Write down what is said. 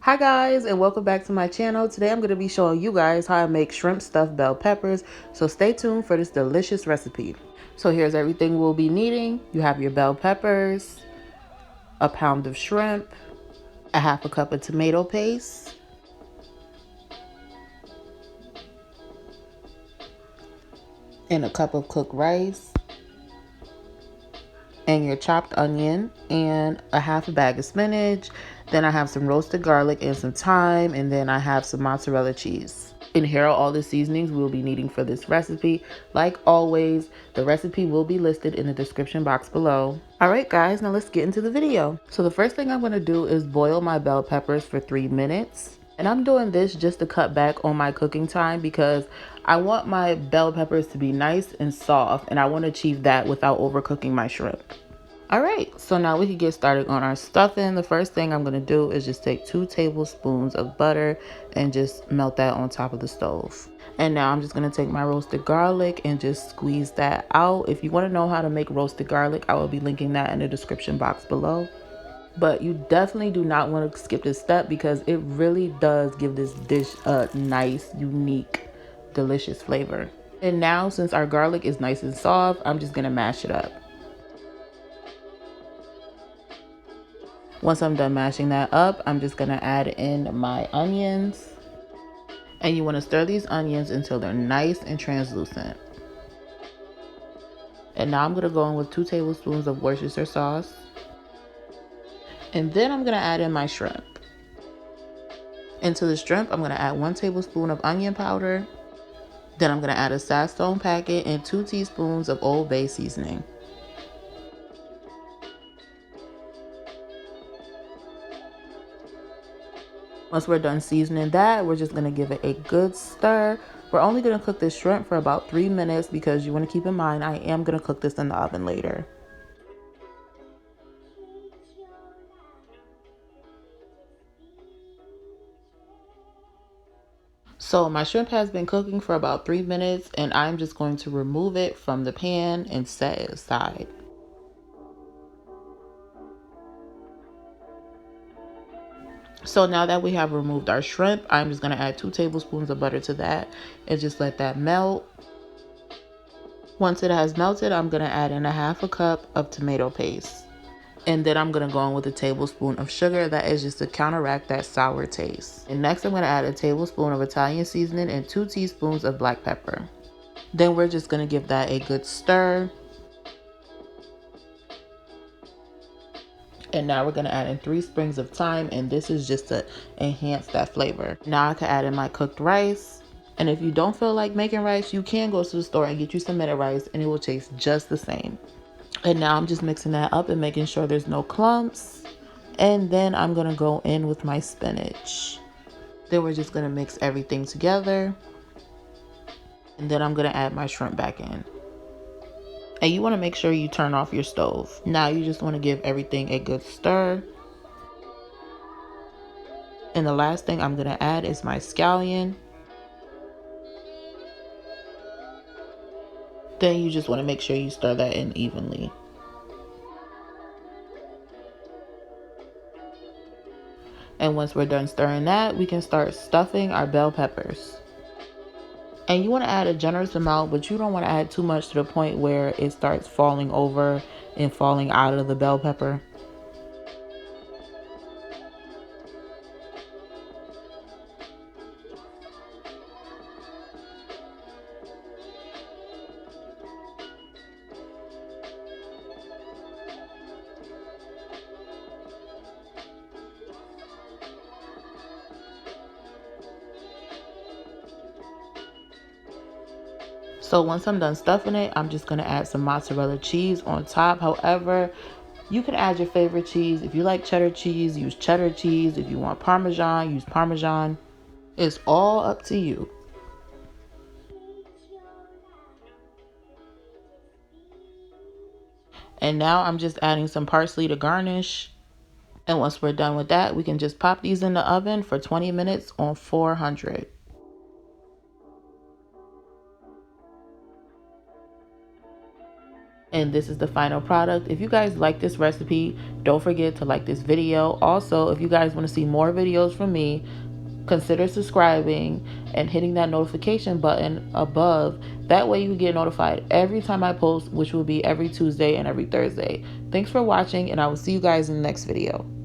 Hi guys, and welcome back to my channel. Today I'm going to be showing you guys how I make shrimp stuffed bell peppers, so stay tuned for this delicious recipe. So here's everything we'll be needing. You have your bell peppers, a pound of shrimp, a half a cup of tomato paste, and a cup of cooked rice, and your chopped onion, and a half a bag of spinach. Then I have some roasted garlic and some thyme, and then I have some mozzarella cheese. And here are all the seasonings we'll be needing for this recipe. Like always, the recipe will be listed in the description box below. Alright guys, now let's get into the video. So the first thing I'm going to do is boil my bell peppers for 3 minutes. And I'm doing this just to cut back on my cooking time because I want my bell peppers to be nice and soft, and I want to achieve that without overcooking my shrimp. Alright, so now we can get started on our stuffing. The first thing I'm going to do is just take 2 tablespoons of butter and just melt that on top of the stove. And now I'm just going to take my roasted garlic and just squeeze that out. If you want to know how to make roasted garlic, I will be linking that in the description box below. But you definitely do not want to skip this step because it really does give this dish a nice, unique, delicious flavor. And now since our garlic is nice and soft, I'm just going to mash it up. Once I'm done mashing that up, I'm just going to add in my onions. And you want to stir these onions until they're nice and translucent. And now I'm going to go in with 2 tablespoons of Worcestershire sauce. And then I'm going to add in my shrimp. Into the shrimp, I'm going to add 1 tablespoon of onion powder. Then I'm going to add a Sazon packet and 2 teaspoons of Old Bay seasoning. Once we're done seasoning that, we're just going to give it a good stir. We're only going to cook this shrimp for about 3 minutes because you want to keep in mind I am going to cook this in the oven later. So my shrimp has been cooking for about 3 minutes, and I'm just going to remove it from the pan and set it aside. So now that we have removed our shrimp, I'm just going to add 2 tablespoons of butter to that and just let that melt. Once it has melted, I'm going to add in a half a cup of tomato paste. And then I'm going to go in with a tablespoon of sugar. That is just to counteract that sour taste. And next I'm going to add a tablespoon of Italian seasoning and 2 teaspoons of black pepper. Then we're just going to give that a good stir. And now we're going to add in 3 sprigs of thyme, and this is just to enhance that flavor. Now I can add in my cooked rice. And if you don't feel like making rice, you can go to the store and get you some minute rice and it will taste just the same. And now I'm just mixing that up and making sure there's no clumps. And then I'm going to go in with my spinach. Then we're just going to mix everything together. And then I'm going to add my shrimp back in. And you want to make sure you turn off your stove. Now you just want to give everything a good stir. And the last thing I'm going to add is my scallion. Then you just want to make sure you stir that in evenly. And once we're done stirring that, we can start stuffing our bell peppers. And you want to add a generous amount, but you don't want to add too much to the point where it starts falling over and falling out of the bell pepper. So once I'm done stuffing it, I'm just going to add some mozzarella cheese on top. However, you can add your favorite cheese. If you like cheddar cheese, use cheddar cheese. If you want Parmesan, use Parmesan. It's all up to you. And now I'm just adding some parsley to garnish. And once we're done with that, we can just pop these in the oven for 20 minutes on 400. And this is the final product. If you guys like this recipe, don't forget to like this video. Also, if you guys want to see more videos from me, consider subscribing and hitting that notification button above. That way you get notified every time I post, which will be every Tuesday and every Thursday. Thanks for watching, and I will see you guys in the next video.